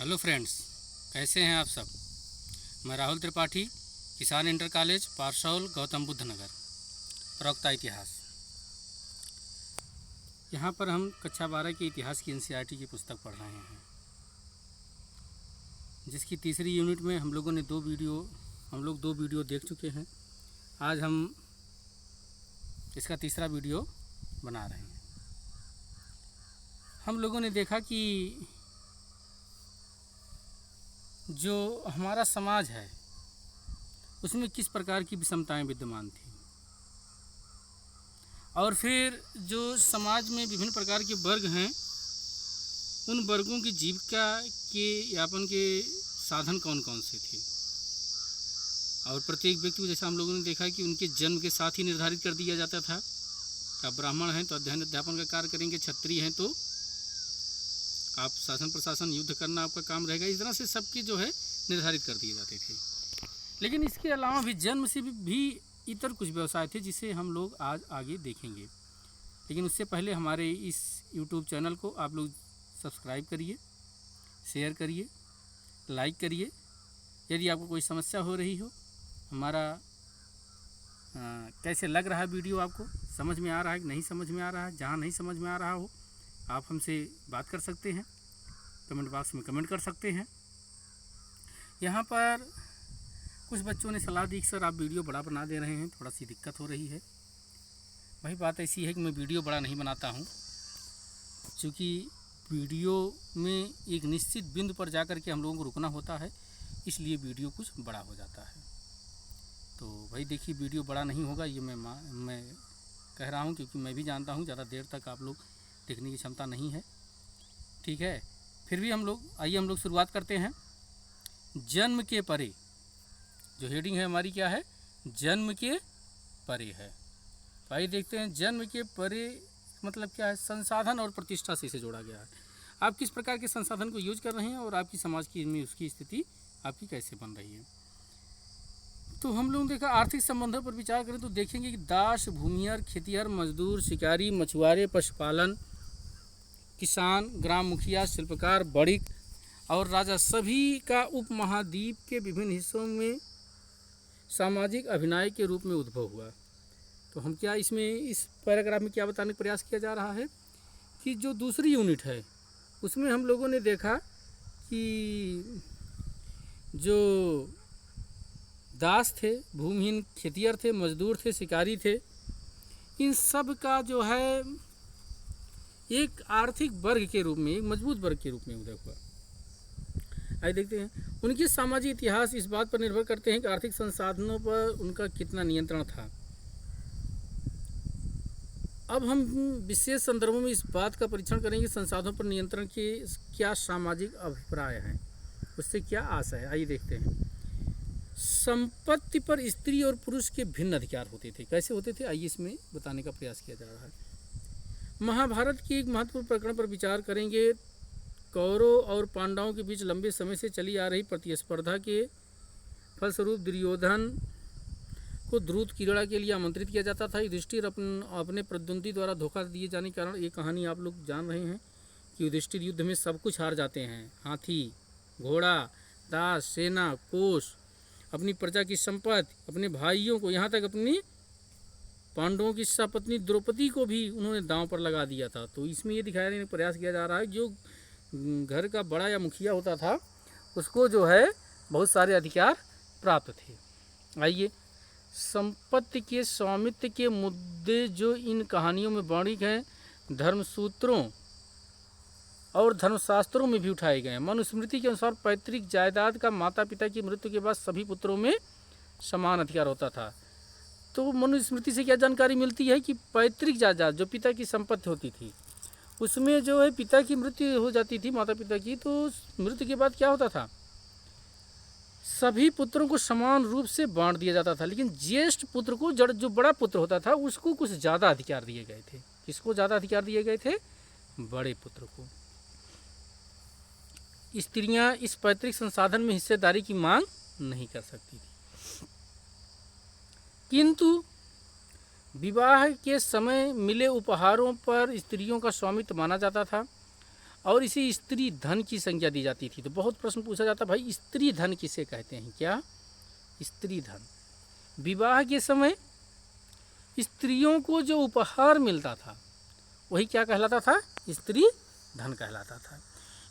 Hello friends, कैसे हैं आप सब। मैं राहुल त्रिपाठी, किसान इंटर कॉलेज पारसौल, गौतम बुद्ध नगर। प्रवक्ता इतिहास। यहाँ पर हम कक्षा 12 के इतिहास की एनसीईआरटी की पुस्तक पढ़ रहे हैं, जिसकी तीसरी यूनिट में हम लोग दो वीडियो देख चुके हैं। आज हम इसका तीसरा वीडियो बना रहे हैं। हम लोगों ने देखा कि जो हमारा समाज है उसमें किस प्रकार की विषमताएं विद्यमान थी, और फिर जो समाज में विभिन्न प्रकार के वर्ग हैं, उन वर्गों की जीविका के यापन के साधन कौन कौन से थे, और प्रत्येक व्यक्ति को जैसा हम लोगों ने देखा कि उनके जन्म के साथ ही निर्धारित कर दिया जाता था। आप ब्राह्मण हैं तो अध्ययन अध्यापन का कार्य करेंगे, क्षत्रिय हैं तो आप शासन प्रशासन युद्ध करना आपका काम रहेगा। इस तरह से सबकी जो है निर्धारित कर दिए जाते थे। लेकिन इसके अलावा भी जन्म से भी इतर कुछ व्यवसाय थे जिसे हम लोग आज आगे देखेंगे। लेकिन उससे पहले हमारे इस YouTube चैनल को आप लोग सब्सक्राइब करिए, शेयर करिए, लाइक करिए। यदि आपको कोई समस्या हो रही हो, हमारा कैसे लग रहा है वीडियो, आपको समझ में आ रहा है कि नहीं समझ में आ रहा है, जहाँ नहीं समझ में आ रहा हो आप हमसे बात कर सकते हैं, कमेंट बॉक्स में कमेंट कर सकते हैं। यहाँ पर कुछ बच्चों ने सलाह दी कि सर आप वीडियो बड़ा बना दे रहे हैं, थोड़ा सी दिक्कत हो रही है। भाई बात ऐसी है कि मैं वीडियो बड़ा नहीं बनाता हूँ, क्योंकि वीडियो में एक निश्चित बिंदु पर जाकर के हम लोगों को रुकना होता है, इसलिए वीडियो कुछ बड़ा हो जाता है। तो भाई देखिए, वीडियो बड़ा नहीं होगा ये मैं कह रहा हूँ, क्योंकि मैं भी जानता हूँ ज़्यादा देर तक आप लोग देखने की क्षमता नहीं है। ठीक है, फिर भी हम लोग शुरुआत करते हैं। जन्म के परे, जो हेडिंग है हमारी क्या है, जन्म के परे है। तो आइए देखते हैं जन्म के परे मतलब क्या है। संसाधन और प्रतिष्ठा से इसे जोड़ा गया है। आप किस प्रकार के संसाधन को यूज कर रहे हैं और आपकी समाज की में उसकी स्थिति आपकी कैसे बन रही है। तो हम लोग देखा आर्थिक संबंधों पर विचार करें तो देखेंगे कि दास, भूमिहर, खेतिहर, मजदूर, शिकारी, मछुआरे, पशुपालन, किसान, ग्राम मुखिया, शिल्पकार, बणिक और राजा सभी का उपमहाद्वीप के विभिन्न हिस्सों में सामाजिक अभिनय के रूप में उद्भव हुआ। तो हम क्या इसमें इस पैराग्राफ में क्या बताने का प्रयास किया जा रहा है कि जो दूसरी यूनिट है उसमें हम लोगों ने देखा कि जो दास थे, भूमिहीन खेतिहर थे, मजदूर थे, शिकारी थे, इन सब का जो है एक आर्थिक वर्ग के रूप में, एक मजबूत वर्ग के रूप में उदय हुआ। आइए देखते हैं। उनके सामाजिक इतिहास इस बात पर निर्भर करते हैं कि आर्थिक संसाधनों पर उनका कितना नियंत्रण था। अब हम विशेष संदर्भों में इस बात का परीक्षण करेंगे संसाधनों पर नियंत्रण के क्या सामाजिक अभिप्राय हैं, उससे क्या आशा है। आइए देखते हैं। संपत्ति पर स्त्री और पुरुष के भिन्न अधिकार होते थे। कैसे होते थे, आइए इसमें बताने का प्रयास किया जा रहा है। महाभारत के एक महत्वपूर्ण प्रकरण पर विचार करेंगे। कौरवों और पांडवों के बीच लंबे समय से चली आ रही प्रतिस्पर्धा के फलस्वरूप दुर्योधन को द्रुत क्रीड़ा के लिए आमंत्रित किया जाता था। युधिष्ठिर अपने प्रतिद्वंदी द्वारा धोखा दिए जाने के कारण, ये कहानी आप लोग जान रहे हैं कि युधिष्ठिर युद्ध में सब कुछ हार जाते हैं। हाथी, घोड़ा, दास, सेना, कोष, अपनी प्रजा की संपत्ति, अपने भाइयों को, यहाँ तक अपनी पांडवों की सपत्नी द्रौपदी को भी उन्होंने दांव पर लगा दिया था। तो इसमें ये दिखाने का प्रयास किया जा रहा है जो घर का बड़ा या मुखिया होता था उसको जो है बहुत सारे अधिकार प्राप्त थे। आइए, संपत्ति के स्वामित्व के मुद्दे जो इन कहानियों में वर्णित हैं, धर्मसूत्रों और धर्मशास्त्रों में भी उठाए गए हैं। मनुस्मृति के अनुसार पैतृक जायदाद का माता पिता की मृत्यु के बाद सभी पुत्रों में समान अधिकार होता था। तो मनुस्मृति से क्या जानकारी मिलती है कि पैतृक जायदाद जो पिता की संपत्ति होती थी, उसमें जो है पिता की मृत्यु हो जाती थी, माता पिता की, तो मृत्यु के बाद क्या होता था, सभी पुत्रों को समान रूप से बांट दिया जाता था। लेकिन ज्येष्ठ पुत्र को, जो बड़ा पुत्र होता था, उसको कुछ ज़्यादा अधिकार दिए गए थे। किसको ज़्यादा अधिकार दिए गए थे, बड़े पुत्र को। स्त्रियां इस पैतृक संसाधन में हिस्सेदारी की मांग नहीं कर सकती थी, किंतु विवाह के समय मिले उपहारों पर स्त्रियों का स्वामित्व माना जाता था और इसे स्त्री धन की संज्ञा दी जाती थी। तो बहुत प्रश्न पूछा जाता भाई स्त्री धन किसे कहते हैं, क्या स्त्री धन। विवाह के समय स्त्रियों को जो उपहार मिलता था वही क्या कहलाता था, स्त्री धन कहलाता था।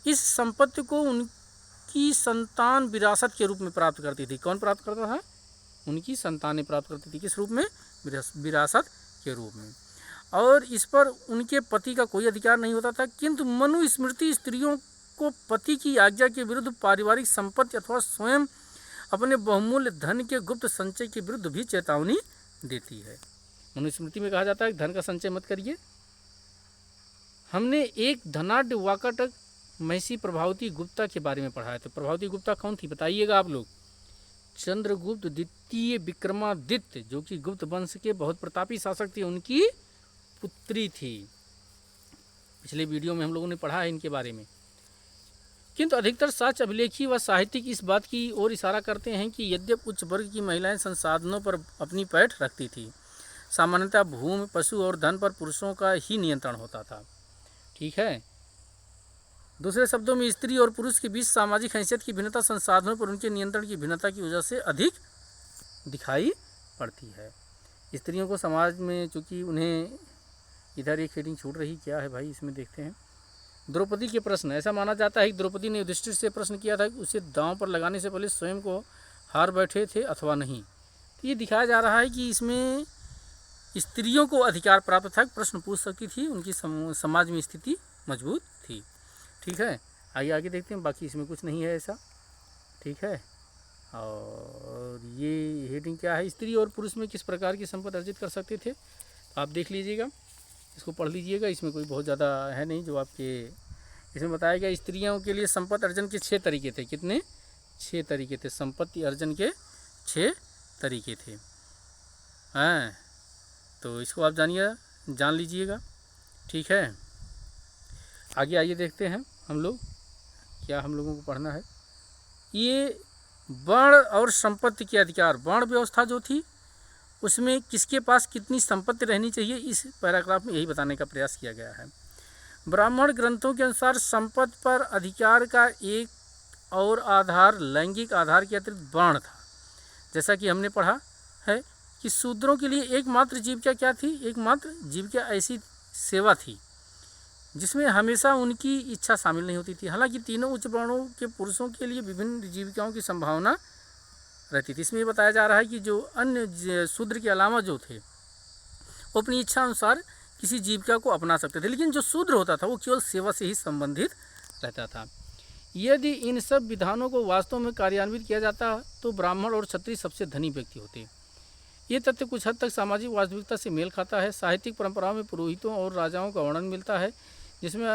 इस संपत्ति को उनकी संतान विरासत के रूप में प्राप्त करती थी। कौन प्राप्त करता था, उनकी संतानें प्राप्त करती थी। किस रूप में, विरासत के रूप में। और इस पर उनके पति का कोई अधिकार नहीं होता था। किंतु मनुस्मृति स्त्रियों को पति की आज्ञा के विरुद्ध पारिवारिक संपत्ति अथवा स्वयं अपने बहुमूल्य धन के गुप्त संचय के विरुद्ध भी चेतावनी देती है। मनुस्मृति में कहा जाता है धन का संचय मत करिए। हमने एक धनाढ्य वाकाटक महर्षि प्रभावती गुप्ता के बारे में पढ़ा है। तो प्रभावती गुप्ता कौन थी बताइएगा आप लोग। चंद्रगुप्त द्वितीय विक्रमादित्य जो कि गुप्त वंश के बहुत प्रतापी शासक थे, उनकी पुत्री थी। पिछले वीडियो में हम लोगों ने पढ़ा है इनके बारे में। किंतु अधिकतर साक्ष्य अभिलेखी व साहित्यिक इस बात की ओर इशारा करते हैं कि यद्यप उच्च वर्ग की महिलाएं संसाधनों पर अपनी पैठ रखती थी, सामान्यतः भूमि, पशु और धन पर पुरुषों का ही नियंत्रण होता था। ठीक है। दूसरे शब्दों में स्त्री और पुरुष के बीच सामाजिक हैसियत की भिन्नता संसाधनों पर उनके नियंत्रण की भिन्नता की वजह से अधिक दिखाई पड़ती है। स्त्रियों को समाज में चूँकि उन्हें, इधर एक हेडिंग छूट रही, क्या है भाई इसमें देखते हैं। द्रौपदी के प्रश्न। ऐसा माना जाता है कि द्रौपदी ने युधिष्ठिर से प्रश्न किया था कि उसे दांव पर लगाने से पहले स्वयं को हार बैठे थे अथवा नहीं। तो ये दिखाया जा रहा है कि इसमें स्त्रियों को अधिकार प्राप्त था, प्रश्न पूछ सकती थी, उनकी समाज में स्थिति मजबूत थी। ठीक है, आइए आगे देखते हैं। बाकी इसमें कुछ नहीं है ऐसा। ठीक है। और ये हेडिंग क्या है, स्त्री और पुरुष में किस प्रकार की संपत्ति अर्जित कर सकते थे। आप देख लीजिएगा, इसको पढ़ लीजिएगा। इसमें कोई बहुत ज़्यादा है नहीं जो आपके इसमें बताया गया। स्त्रियों के लिए संपत्ति अर्जन के 6 तरीके थे। कितने, 6 तरीके थे। संपत्ति अर्जन के 6 तरीके थे। हैं, तो इसको आप जान लीजिएगा। ठीक है, आगे आइए देखते हैं हम लोग, क्या हम लोगों को पढ़ना है। ये वर्ण और संपत्ति के अधिकार, वर्ण व्यवस्था जो थी उसमें किसके पास कितनी संपत्ति रहनी चाहिए, इस पैराग्राफ में यही बताने का प्रयास किया गया है। ब्राह्मण ग्रंथों के अनुसार संपत्ति पर अधिकार का एक और आधार लैंगिक आधार के अतिरिक्त वर्ण था। जैसा कि हमने पढ़ा है कि शूद्रों के लिए एकमात्र जीविका क्या थी, एकमात्र जीविका ऐसी सेवा थी जिसमें हमेशा उनकी इच्छा शामिल नहीं होती थी। हालांकि तीनों उच्च वर्णों के पुरुषों के लिए विभिन्न जीविकाओं की संभावना रहती थी। इसमें ये बताया जा रहा है कि जो अन्य शूद्र के अलावा जो थे वो अपनी इच्छा अनुसार किसी जीविका को अपना सकते थे, लेकिन जो शूद्र होता था वो केवल सेवा से ही संबंधित रहता था। यदि इन सब विधानों को वास्तव में कार्यान्वित किया जाता तो ब्राह्मण और क्षत्रिय सबसे धनी व्यक्ति होते। ये तथ्य कुछ हद तक सामाजिक वास्तविकता से मेल खाता है। साहित्यिक परंपराओं में पुरोहितों और राजाओं का वर्णन मिलता है जिसमें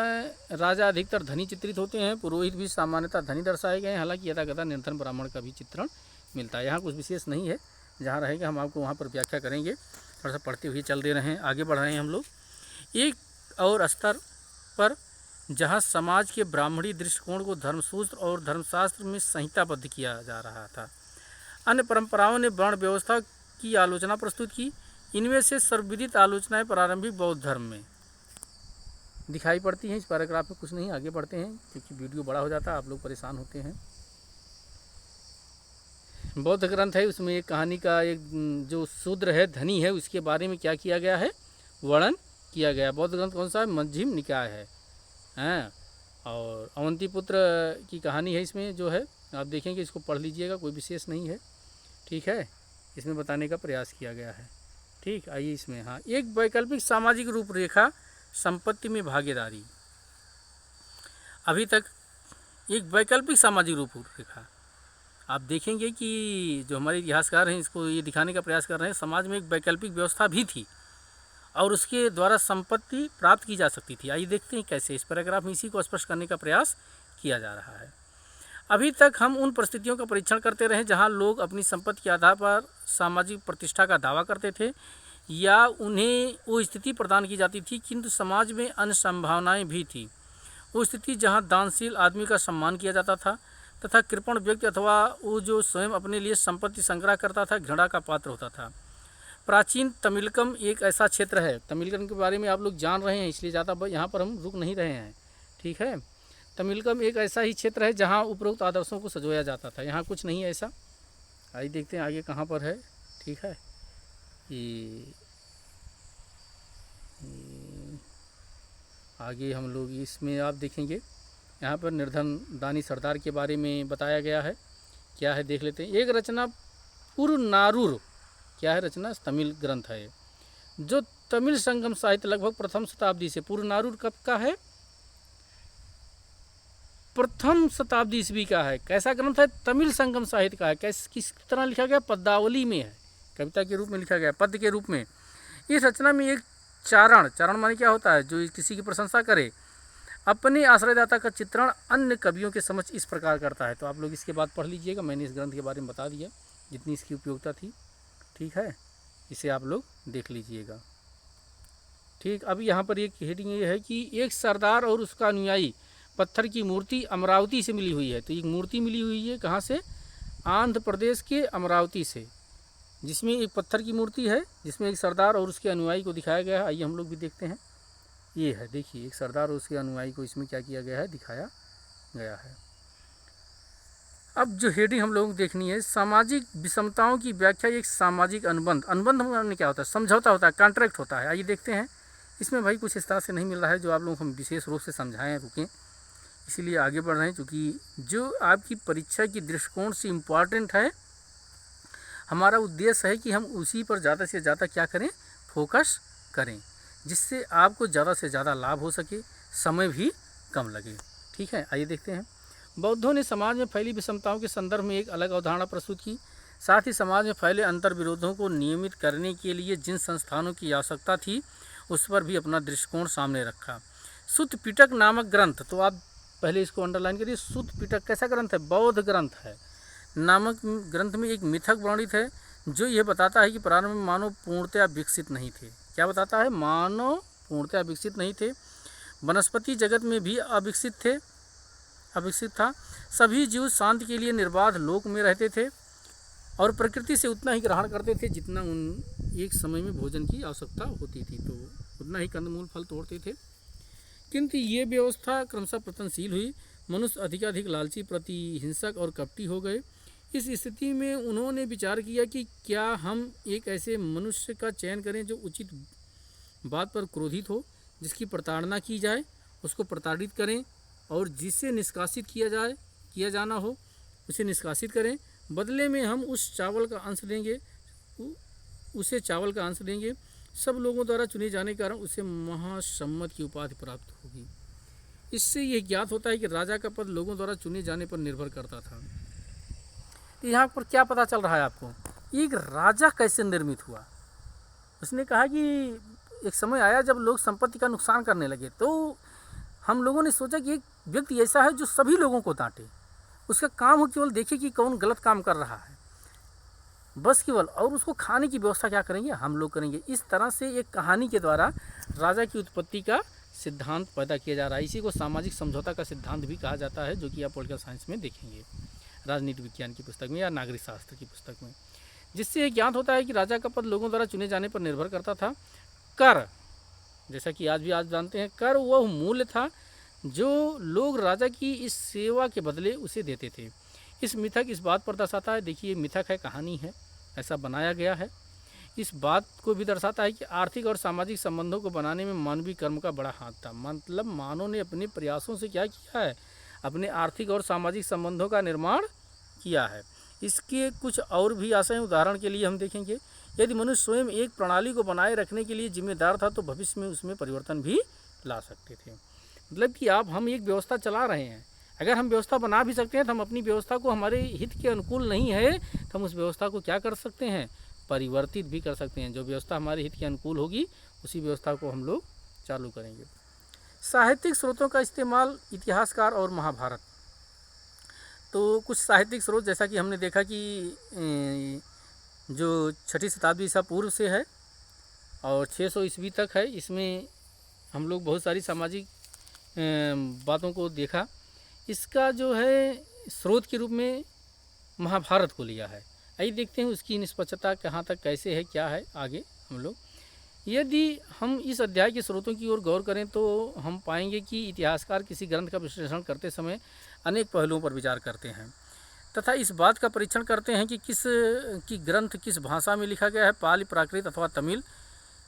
राजा अधिकतर धनी चित्रित होते हैं, पुरोहित भी सामान्यतः धनी दर्शाए गए हैं। हालांकि यदा कदा निर्धन ब्राह्मण का भी चित्रण मिलता है। यहाँ कुछ विशेष नहीं है, जहाँ रहेगा हम आपको वहाँ पर व्याख्या करेंगे। थोड़ा सा पढ़ते हुए चल दे रहे हैं, आगे बढ़ रहे हैं हम लोग। एक और स्तर पर जहाँ समाज के ब्राह्मणी दृष्टिकोण को धर्मसूत्र और धर्मशास्त्र में संहिताबद्ध किया जा रहा था, अन्य परंपराओं ने वर्ण व्यवस्था की आलोचना प्रस्तुत की। इनमें से सर्वविदित आलोचनाएं प्रारंभिक बौद्ध धर्म में दिखाई पड़ती हैं। इस पैराग्राफ में कुछ नहीं, आगे बढ़ते हैं क्योंकि वीडियो बड़ा हो जाता है, आप लोग परेशान होते हैं। बौद्ध ग्रंथ है, उसमें एक कहानी का एक जो शूद्र है, धनी है, उसके बारे में क्या किया गया है, वर्णन किया गया। बौद्ध ग्रंथ कौन सा है, मध्यम निकाय है। हैं, और अवंती पुत्र की कहानी है इसमें जो है, आप देखेंगे, इसको पढ़ लीजिएगा, कोई विशेष नहीं है। ठीक है, इसमें बताने का प्रयास किया गया है। ठीक, आइए इसमें, हाँ, एक वैकल्पिक सामाजिक रूपरेखा संपत्ति में भागीदारी। अभी तक एक वैकल्पिक सामाजिक रूपरेखा आप देखेंगे कि जो हमारे इतिहासकार हैं इसको ये दिखाने का प्रयास कर रहे हैं, समाज में एक वैकल्पिक व्यवस्था भी थी और उसके द्वारा संपत्ति प्राप्त की जा सकती थी। आइए देखते हैं कैसे। इस पैराग्राफ में इसी को स्पष्ट करने का प्रयास किया जा रहा है। अभी तक हम उन परिस्थितियों का परीक्षण करते रहे जहां लोग अपनी संपत्ति के आधार पर सामाजिक प्रतिष्ठा का दावा करते थे या उन्हें वो स्थिति प्रदान की जाती थी, किंतु समाज में अन्य संभावनाएं भी थी। वो स्थिति जहां दानशील आदमी का सम्मान किया जाता था तथा कृपण व्यक्ति अथवा वो जो स्वयं अपने लिए संपत्ति संग्रह करता था घृणा का पात्र होता था। प्राचीन तमिलकम एक ऐसा क्षेत्र है, तमिलकम के बारे में आप लोग जान रहे हैं, इसलिए ज़्यादा यहाँ पर हम रुक नहीं रहे हैं। ठीक है। तमिलकम एक ऐसा ही क्षेत्र है जहाँ उपरोक्त आदर्शों को सजोया जाता था। यहाँ कुछ नहीं है ऐसा। आइए देखते हैं आगे कहाँ पर है। ठीक है, ये आगे हम लोग इसमें आप देखेंगे यहाँ पर निर्धन दानी सरदार के बारे में बताया गया है। क्या है देख लेते हैं। एक रचना पुरनारूर, क्या है रचना, तमिल ग्रंथ है जो तमिल संगम साहित्य लगभग प्रथम शताब्दी से, पुरनारूर कब का है, प्रथम शताब्दी ईस्वी का है। कैसा ग्रंथ है, तमिल संगम साहित्य का है। किस तरह लिखा गया, पद्यावली में है, कविता के रूप में लिखा गया, पद्य के रूप में। इस रचना में एक चारण माने क्या होता है, जो किसी की प्रशंसा करे, अपने आश्रयदाता का चित्रण अन्य कवियों के समक्ष इस प्रकार करता है। तो आप लोग इसके बाद पढ़ लीजिएगा, मैंने इस ग्रंथ के बारे में बता दिया जितनी इसकी उपयोगिता थी। ठीक है, इसे आप लोग देख लीजिएगा। ठीक, अब यहाँ पर एक हेडिंग ये है कि एक सरदार और उसका अनुयायी, पत्थर की मूर्ति अमरावती से मिली हुई है। तो एक मूर्ति मिली हुई है कहाँ से, आंध्र प्रदेश के अमरावती से, जिसमें एक पत्थर की मूर्ति है जिसमें एक सरदार और उसके अनुयायी को दिखाया गया है। आइए हम लोग भी देखते हैं। ये है, देखिए, एक सरदार और उसके अनुयायी को इसमें क्या किया गया है, दिखाया गया है। अब जो हेडिंग हम लोगों को देखनी है, सामाजिक विषमताओं की व्याख्या एक सामाजिक अनुबंध। अनुबंध में क्या होता है, समझौता होता है, कॉन्ट्रैक्ट होता है। आइए देखते हैं। इसमें भाई कुछ इस तरह से नहीं मिल रहा है जो आप लोगों को हम विशेष रूप से समझाएं, रुकें, इसीलिए आगे बढ़ रहे हैं, क्योंकि जो आपकी परीक्षा की दृष्टिकोण से इम्पॉर्टेंट है, हमारा उद्देश्य है कि हम उसी पर ज़्यादा से ज़्यादा क्या करें, फोकस करें, जिससे आपको ज़्यादा से ज़्यादा लाभ हो सके, समय भी कम लगे। ठीक है, आइए देखते हैं। बौद्धों ने समाज में फैली विषमताओं के संदर्भ में एक अलग अवधारणा प्रस्तुत की। साथ ही समाज में फैले अंतर विरोधों को नियमित करने के लिए जिन संस्थानों की आवश्यकता थी उस पर भी अपना दृष्टिकोण सामने रखा। सुत्त पिटक नामक ग्रंथ, तो आप पहले इसको अंडरलाइन करिए। सुत्त पिटक कैसा ग्रंथ है, बौद्ध ग्रंथ है। नामक ग्रंथ में एक मिथक वर्णित है जो यह बताता है कि प्रारंभ में मानव पूर्णतया विकसित नहीं थे। क्या बताता है, मानव पूर्णतया विकसित नहीं थे, वनस्पति जगत में भी अविकसित था। सभी जीव शांति के लिए निर्बाध लोक में रहते थे और प्रकृति से उतना ही ग्रहण करते थे जितना उन एक समय में भोजन की आवश्यकता होती थी, तो उतना ही कंदमूल फल तोड़ते थे। किंतु ये व्यवस्था क्रमशः पतनशील हुई। मनुष्य अधिकाधिक लालची, प्रतिहिंसक और कपटी हो गए। इस स्थिति में उन्होंने विचार किया कि क्या हम एक ऐसे मनुष्य का चयन करें जो उचित बात पर क्रोधित हो, जिसकी प्रताड़ना की जाए, उसको प्रताड़ित करें, और जिसे निष्कासित किया जाना हो उसे निष्कासित करें। बदले में हम उसे चावल का अंश देंगे। सब लोगों द्वारा चुने जाने के कारण उसे महासम्मत की उपाधि प्राप्त होगी। इससे यह ज्ञात होता है कि राजा का पद लोगों द्वारा चुने जाने पर निर्भर करता था। तो यहाँ पर क्या पता चल रहा है आपको, एक राजा कैसे निर्मित हुआ। उसने कहा कि एक समय आया जब लोग संपत्ति का नुकसान करने लगे, तो हम लोगों ने सोचा कि एक व्यक्ति ऐसा है जो सभी लोगों को डांटे, उसका काम हो केवल देखे कि कौन गलत काम कर रहा है, बस केवल, और उसको खाने की व्यवस्था क्या करेंगे, हम लोग करेंगे। इस तरह से एक कहानी के द्वारा राजा की उत्पत्ति का सिद्धांत पैदा किया जा रहा है। इसी को सामाजिक समझौता का सिद्धांत भी कहा जाता है, जो कि आप पॉलिटिकल साइंस में देखेंगे, राजनीति विज्ञान की पुस्तक में या नागरिक शास्त्र की पुस्तक में। जिससे यह ज्ञात होता है कि राजा का पद लोगों द्वारा चुने जाने पर निर्भर करता था। कर, जैसा कि आज जानते हैं, कर वह मूल्य था जो लोग राजा की इस सेवा के बदले उसे देते थे। इस मिथक इस बात पर दर्शाता है, देखिए मिथक है, कहानी है, ऐसा बनाया गया है। इस बात को भी दर्शाता है कि आर्थिक और सामाजिक संबंधों को बनाने में मानवीय कर्म का बड़ा हाथ था। मतलब मानव ने अपने प्रयासों से क्या किया है, अपने आर्थिक और सामाजिक संबंधों का निर्माण किया है। इसके कुछ और भी आशय, उदाहरण के लिए हम देखेंगे, यदि मनुष्य स्वयं एक प्रणाली को बनाए रखने के लिए जिम्मेदार था तो भविष्य में उसमें परिवर्तन भी ला सकते थे। मतलब कि हम एक व्यवस्था चला रहे हैं, अगर हम व्यवस्था बना भी सकते हैं तो हम अपनी व्यवस्था को हमारे हित के अनुकूल नहीं है तो हम उस व्यवस्था को क्या कर सकते हैं, परिवर्तित भी कर सकते हैं। जो व्यवस्था हमारे हित के अनुकूल होगी उसी व्यवस्था को हम लोग चालू करेंगे। साहित्यिक स्रोतों का इस्तेमाल, इतिहासकार और महाभारत। तो कुछ साहित्यिक स्रोत, जैसा कि हमने देखा कि जो 6वीं शताब्दी ईसा पूर्व से है और 600 ईस्वी तक है, इसमें हम लोग बहुत सारी सामाजिक बातों को देखा। इसका जो है स्रोत के रूप में महाभारत को लिया है। आइए देखते हैं उसकी निष्पक्षता कहाँ तक कैसे है, क्या है, आगे हम लोग यदि हम इस अध्याय के स्रोतों की ओर गौर करें तो हम पाएंगे कि इतिहासकार किसी ग्रंथ का विश्लेषण करते समय अनेक पहलुओं पर विचार करते हैं तथा इस बात का परीक्षण करते हैं कि ग्रंथ किस भाषा में लिखा गया है, पाली, प्राकृत अथवा तमिल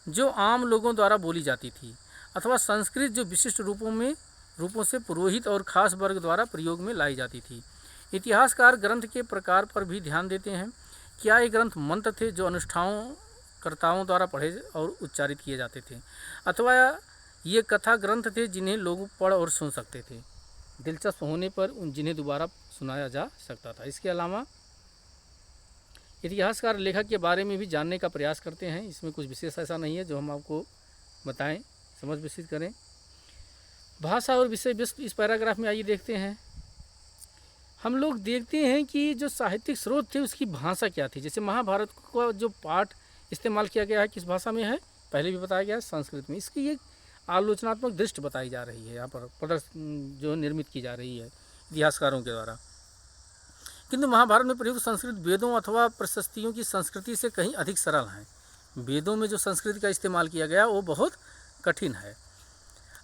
जो आम लोगों द्वारा बोली जाती थी, अथवा संस्कृत जो विशिष्ट रूपों से पुरोहित और खास वर्ग द्वारा प्रयोग में लाई जाती थी। इतिहासकार ग्रंथ के प्रकार पर भी ध्यान देते हैं। क्या ये ग्रंथ मंत्र थे जो अनुष्ठानकर्ताओं द्वारा पढ़े और उच्चारित किए जाते थे, अथवा ये कथा ग्रंथ थे जिन्हें लोग पढ़ और सुन सकते थे, दिलचस्प होने पर जिन्हें दोबारा सुनाया जा सकता था। इसके अलावा इतिहासकार लेखक के बारे में भी जानने का प्रयास करते हैं। इसमें कुछ विशेष ऐसा नहीं है जो हम आपको बताएं, समझ विकसित करें। भाषा और विषय वस्तु इस पैराग्राफ में आइए देखते हैं। हम लोग देखते हैं कि जो साहित्यिक स्रोत थे उसकी भाषा क्या थी। जैसे महाभारत का जो पाठ इस्तेमाल किया गया है किस भाषा में है, पहले भी बताया गया है, संस्कृत में। इसकी एक आलोचनात्मक दृष्टि बताई जा रही है, यहाँ पर जो निर्मित की जा रही है इतिहासकारों के द्वारा। किंतु महाभारत में प्रयुक्त संस्कृत वेदों अथवा प्रशस्तियों की संस्कृति से कहीं अधिक सरल है। वेदों में जो संस्कृत का इस्तेमाल किया गया वो बहुत कठिन है।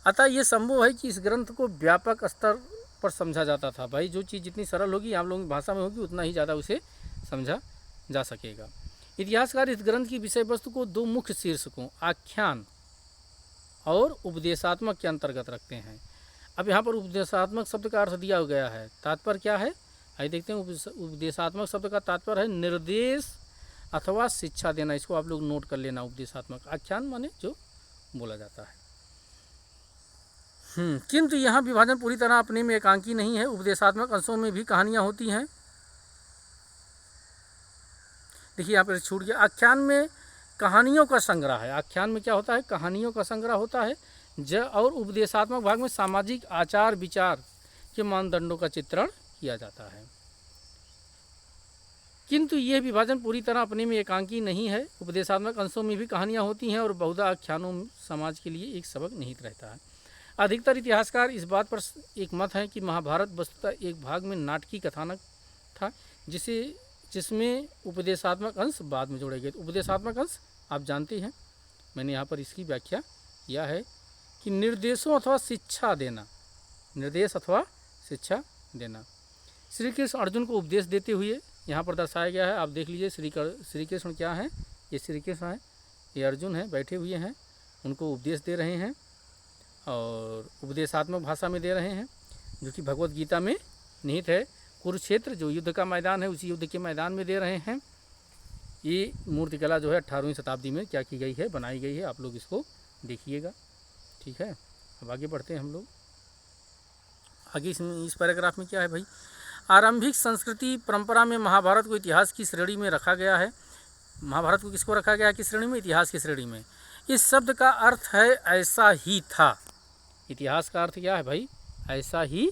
अतः ये संभव है कि इस ग्रंथ को व्यापक स्तर पर समझा जाता था। भाई जो चीज़ जितनी सरल होगी आप लोगों की भाषा में होगी उतना ही ज़्यादा उसे समझा जा सकेगा। इतिहासकार इस ग्रंथ की विषय वस्तु को दो मुख्य शीर्षकों आख्यान और उपदेशात्मक के अंतर्गत रखते हैं। अब यहाँ पर उपदेशात्मक शब्द का अर्थ दिया गया है, तात्पर्य क्या है आइए देखते हैं। उपदेशात्मक शब्द का तात्पर्य है निर्देश अथवा शिक्षा देना। इसको आप लोग नोट कर लेना। उपदेशात्मक, आख्यान माने जो बोला जाता है। किंतु यहाँ विभाजन पूरी तरह अपने में एकांकी नहीं है। उपदेशात्मक अंशों में भी कहानियाँ होती हैं। देखिए यहाँ पर छूट गया। आख्यान में कहानियों का संग्रह है। आख्यान में क्या होता है, कहानियों का संग्रह होता है। और उपदेशात्मक भाग में सामाजिक आचार विचार के मानदंडों का चित्रण किया जाता है। किंतु यह विभाजन पूरी तरह अपने में एकांकी नहीं है। उपदेशात्मक अंशों में भी कहानियाँ होती हैं और बहुधा आख्यानों समाज के लिए एक सबक निहित रहता है। अधिकतर इतिहासकार इस बात पर एक मत है कि महाभारत वस्तुतः एक भाग में नाटकीय कथानक था जिसमें उपदेशात्मक अंश बाद में जोड़े गए। उपदेशात्मक अंश आप जानते हैं, मैंने यहाँ पर इसकी व्याख्या किया है कि निर्देशों अथवा शिक्षा देना, निर्देश अथवा शिक्षा देना। श्री कृष्ण अर्जुन को उपदेश देते हुए यहाँ पर दर्शाया गया है। आप देख लीजिए श्री कृष्ण क्या है, ये श्री कृष्ण है, ये अर्जुन है, बैठे हुए हैं, उनको उपदेश दे रहे हैं और उपदेशात्मक भाषा में दे रहे हैं जो कि भगवत गीता में निहित है। कुरुक्षेत्र जो युद्ध का मैदान है उसी युद्ध के मैदान में दे रहे हैं। ये मूर्तिकला जो है 18वीं शताब्दी में क्या की गई है, बनाई गई है। आप लोग इसको देखिएगा, ठीक है। अब आगे बढ़ते हैं हम लोग। आगे इस पैराग्राफ में क्या है भाई, आरंभिक संस्कृति परंपरा में महाभारत को इतिहास की श्रेणी में रखा गया है। महाभारत को किसको रखा गया है, किस श्रेणी में, इतिहास की श्रेणी में। इस शब्द का अर्थ है ऐसा ही था। इतिहास का अर्थ क्या है भाई, ऐसा ही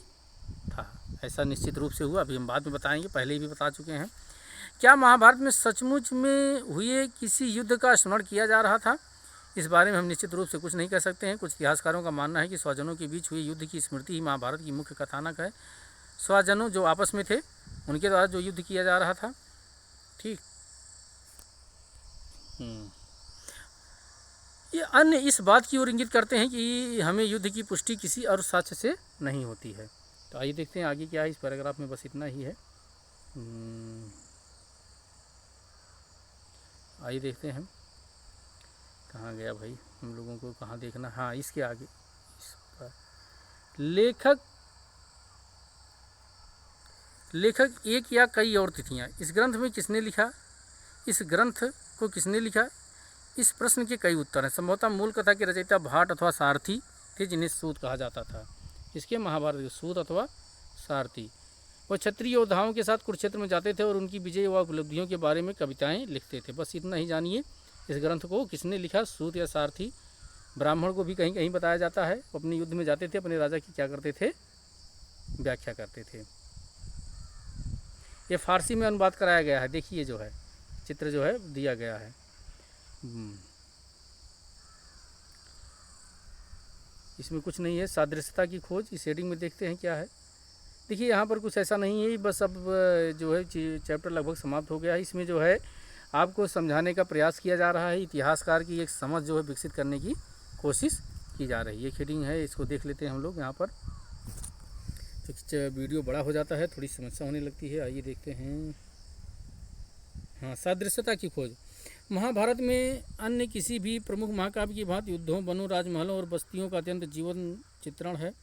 था। ऐसा निश्चित रूप से हुआ, अभी हम बाद में बताएंगे, पहले ही भी बता चुके हैं। क्या महाभारत में सचमुच में हुए किसी युद्ध का स्मरण किया जा रहा था, इस बारे में हम निश्चित रूप से कुछ नहीं कह सकते हैं। कुछ इतिहासकारों का मानना है कि स्वजनों के बीच हुए युद्ध की स्मृति ही महाभारत की मुख्य कथानक है। स्वजनों जो आपस में थे उनके द्वारा जो युद्ध किया जा रहा था, ठीक। ये अन्य इस बात की ओर इंगित करते हैं कि हमें युद्ध की पुष्टि किसी और साक्ष्य से नहीं होती है। तो आइए देखते हैं आगे क्या है इस पैराग्राफ में, बस इतना ही है। आइए देखते हैं हम कहाँ गया भाई, हम लोगों को कहाँ देखना। हाँ, इसके आगे इस पर लेखक एक या कई और तिथियाँ। इस ग्रंथ में किसने लिखा, इस ग्रंथ को किसने लिखा, इस प्रश्न के कई उत्तर हैं। संभवतः मूल कथा के रचयिता भाट अथवा सारथी थे जिन्हें सूत कहा जाता था। इसके महाभारत के सूत अथवा सारथी वह क्षत्रिय योद्धाओं के साथ कुरुक्षेत्र में जाते थे और उनकी विजय व उपलब्धियों के बारे में कविताएं लिखते थे। बस इतना ही जानिए। इस ग्रंथ को किसने लिखा, सूत या सारथी। ब्राह्मण को भी कहीं कहीं बताया जाता है, वो अपने युद्ध में जाते थे, अपने राजा की क्या करते थे, व्याख्या करते थे। ये फारसी में अनुवाद कराया गया है। देखिए जो है चित्र जो है दिया गया है। इसमें कुछ नहीं है। सादृश्यता की खोज इस हेडिंग में देखते हैं क्या है। देखिए यहाँ पर कुछ ऐसा नहीं है, बस अब जो है चैप्टर लगभग समाप्त हो गया है। इसमें जो है आपको समझाने का प्रयास किया जा रहा है। इतिहासकार की एक समझ जो है विकसित करने की कोशिश की जा रही है। ये हेडिंग है, इसको देख लेते हैं हम लोग यहाँ पर। तो वीडियो बड़ा हो जाता है, थोड़ी समस्या होने लगती है। आइए देखते हैं। हाँ, सादृश्यता की खोज। महाभारत में अन्य किसी भी प्रमुख महाकाव्य की भांति युद्धों, वनों, राजमहलों और बस्तियों का अत्यंत जीवन चित्रण है।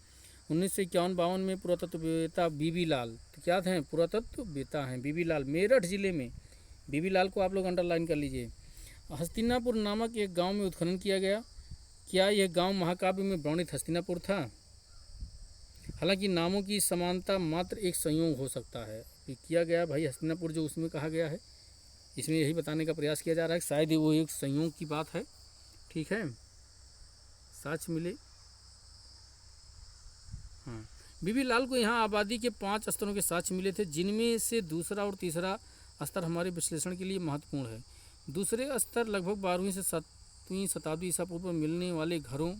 1951-52 में पुरातत्ववेत्ता बीबी लाल, तो क्या थे, पुरातत्ववेत्ता हैं बीबी लाल, मेरठ जिले में, बीबी लाल को आप लोग अंडरलाइन कर लीजिए, हस्तिनापुर नामक एक गांव में उत्खनन किया गया। क्या यह गांव महाकाव्य में वर्णित हस्तिनापुर था? हालांकि नामों की समानता मात्र एक संयोग हो सकता है। किया गया भाई हस्तिनापुर जो उसमें कहा गया है, इसमें यही बताने का प्रयास किया जा रहा है कि शायद वो एक संयोग की बात है। ठीक है, साक्ष्य मिले। हाँ, बीबी लाल को यहाँ आबादी के 5 स्तरों के साक्ष्य मिले थे, जिनमें से दूसरा और तीसरा स्तर हमारे विश्लेषण के लिए महत्वपूर्ण है। दूसरे स्तर लगभग 12वीं से 7वीं शताब्दी ईसा पूर्व में मिलने वाले घरों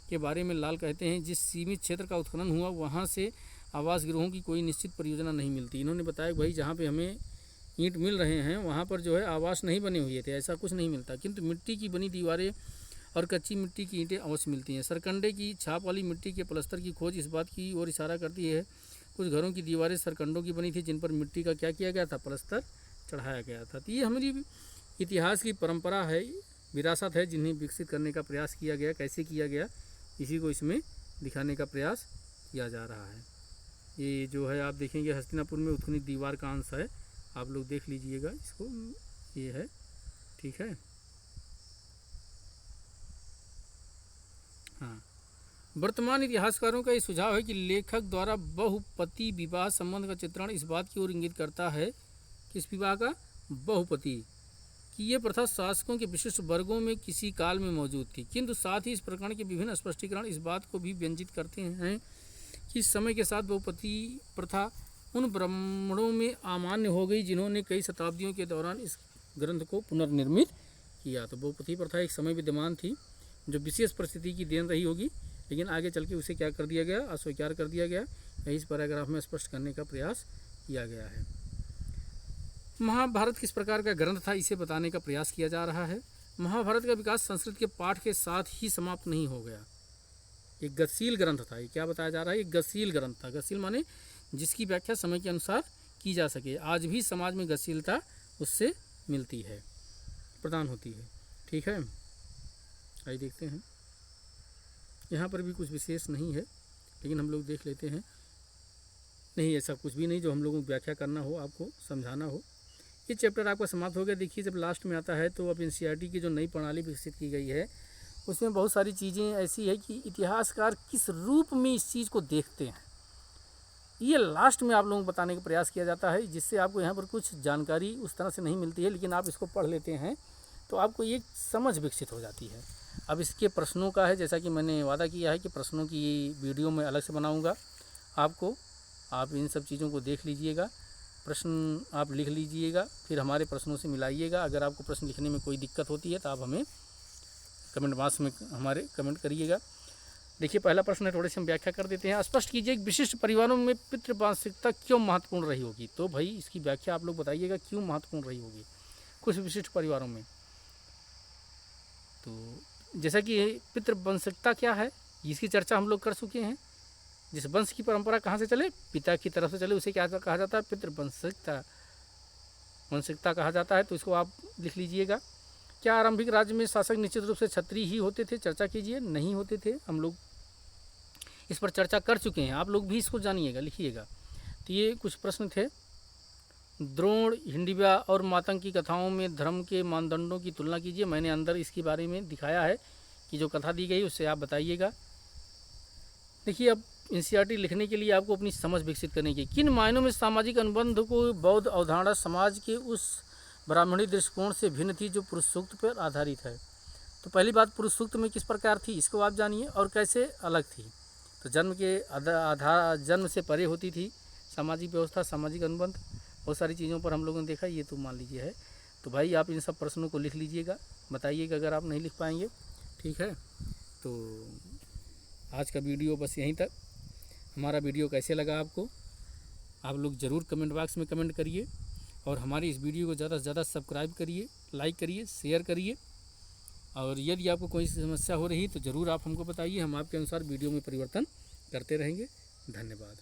के बारे में लाल कहते हैं। जिस सीमित क्षेत्र का उत्खनन हुआ वहाँ से आवास गृहों की कोई निश्चित परियोजना नहीं मिलती। इन्होंने बताया कि भाई जहाँ पे हमें ईंट मिल रहे हैं वहाँ पर जो है आवास नहीं बने हुए थे, ऐसा कुछ नहीं मिलता, किंतु मिट्टी की बनी दीवारें और कच्ची मिट्टी की ईंटें अवश्य मिलती हैं। सरकंडे की छाप वाली मिट्टी के प्लस्तर की खोज इस बात की ओर इशारा करती है कुछ घरों की दीवारें सरकंडों की बनी थी, जिन पर मिट्टी का क्या किया गया था, प्लस्तर चढ़ाया गया था। तो ये हमारी इतिहास की परंपरा है, विरासत है, जिन्हें विकसित करने का प्रयास किया गया। कैसे किया गया, इसी को इसमें दिखाने का प्रयास किया जा रहा है। ये जो है आप देखेंगे हस्तिनापुर में उत्खनित दीवार का अंश है, आप लोग देख लीजिएगा इसको, ये है। ठीक है, हाँ, वर्तमान इतिहासकारों का ये सुझाव है कि लेखक द्वारा बहुपति विवाह संबंध का चित्रण इस बात की ओर इंगित करता है, किस विवाह का, बहुपति, कि ये प्रथा शासकों के विशिष्ट वर्गों में किसी काल में मौजूद थी। किंतु साथ ही इस प्रकरण के विभिन्न स्पष्टीकरण इस बात को भी व्यंजित करते हैं कि समय के साथ बहुपति प्रथा उन ब्राह्मणों में अमान्य हो गई जिन्होंने कई शताब्दियों के दौरान इस ग्रंथ को पुनर्निर्मित किया। तो बहुपति प्रथा एक समय विद्यमान थी जो विशेष परिस्थिति की देन रही होगी, लेकिन आगे चल के उसे क्या कर दिया गया, अस्वीकार कर दिया गया। यही इस पैराग्राफ में स्पष्ट करने का प्रयास किया गया है। महाभारत किस प्रकार का ग्रंथ था, इसे बताने का प्रयास किया जा रहा है। महाभारत का विकास संस्कृत के पाठ के साथ ही समाप्त नहीं हो गया। एक गतिशील ग्रंथ था। ये क्या बताया जा रहा है, एक गतिशील ग्रंथ था। गतिशील माने जिसकी व्याख्या समय के अनुसार की जा सके। आज भी समाज में गतिशीलता उससे मिलती है, प्रदान होती है। ठीक है, आइए देखते हैं। यहाँ पर भी कुछ विशेष नहीं है, लेकिन हम लोग देख लेते हैं। नहीं, ऐसा कुछ भी नहीं जो हम लोगों को व्याख्या करना हो, आपको समझाना हो। ये चैप्टर आपका समाप्त हो गया। देखिए जब लास्ट में आता है तो अब एनसीईआरटी की जो नई प्रणाली विकसित की गई है उसमें बहुत सारी चीज़ें ऐसी है कि इतिहासकार किस रूप में इस चीज़ को देखते हैं, ये लास्ट में आप लोगों को बताने का प्रयास किया जाता है, जिससे आपको यहाँ पर कुछ जानकारी उस तरह से नहीं मिलती है, लेकिन आप इसको पढ़ लेते हैं तो आपको एक समझ विकसित हो जाती है। अब इसके प्रश्नों का है, जैसा कि मैंने वादा किया है कि प्रश्नों की वीडियो मैं अलग से बनाऊँगा आपको, आप इन सब चीज़ों को देख लीजिएगा, प्रश्न आप लिख लीजिएगा, फिर हमारे प्रश्नों से मिलाइएगा। अगर आपको प्रश्न लिखने में कोई दिक्कत होती है तो आप हमें कमेंट बॉक्स में हमारे कमेंट करिएगा। देखिए पहला प्रश्न है, थोड़े से हम व्याख्या कर देते हैं। स्पष्ट कीजिए कि विशिष्ट परिवारों में पितृवांशिकता क्यों महत्वपूर्ण रही होगी। तो भाई इसकी व्याख्या आप लोग बताइएगा, क्यों महत्वपूर्ण रही होगी कुछ विशिष्ट परिवारों में। तो जैसा कि पितृवंशिकता क्या है, इसकी चर्चा हम लोग कर चुके हैं। जिस वंश की परंपरा कहाँ से चले, पिता की तरफ से चले, उसे क्या कहा जाता है, पितृवंशिकता, वंशिकता कहा जाता है। तो इसको आप लिख लीजिएगा। क्या आरंभिक राज्य में शासक निश्चित रूप से क्षत्रिय ही होते थे, चर्चा कीजिए। नहीं होते थे, हम लोग इस पर चर्चा कर चुके हैं, आप लोग भी इसको जानिएगा, लिखिएगा। तो ये कुछ प्रश्न थे। द्रोण, हिंडिवा और मातंग की कथाओं में धर्म के मानदंडों की तुलना कीजिए। मैंने अंदर इसके बारे में दिखाया है कि जो कथा दी गई उससे आप बताइएगा। देखिए अब एनसीईआरटी लिखने के लिए आपको अपनी समझ विकसित करने की, किन मायनों में सामाजिक अनुबंध को बौद्ध अवधारणा समाज के उस ब्राह्मणी दृष्टिकोण से भिन्न थी जो पुरुष सूक्त पर आधारित है। तो पहली बात, पुरुष सूक्त में किस प्रकार थी इसको आप जानिए, और कैसे अलग थी। तो जन्म के आधार, जन्म से परे होती थी सामाजिक व्यवस्था, सामाजिक अनुबंध, बहुत सारी चीज़ों पर हम लोगों ने देखा। ये तो मान लीजिए है। तो भाई आप इन सब प्रश्नों को लिख लीजिएगा, बताइएगा अगर आप नहीं लिख पाएंगे। ठीक है, तो आज का वीडियो बस यहीं तक। हमारा वीडियो कैसे लगा आपको, आप लोग ज़रूर कमेंट बॉक्स में कमेंट करिए, और हमारी इस वीडियो को ज़्यादा से ज़्यादा सब्सक्राइब करिए। लाइक करिए, शेयर करिए, और यदि आपको कोई समस्या हो रही तो ज़रूर आप हमको बताइए, हम आपके अनुसार वीडियो में परिवर्तन करते रहेंगे। धन्यवाद।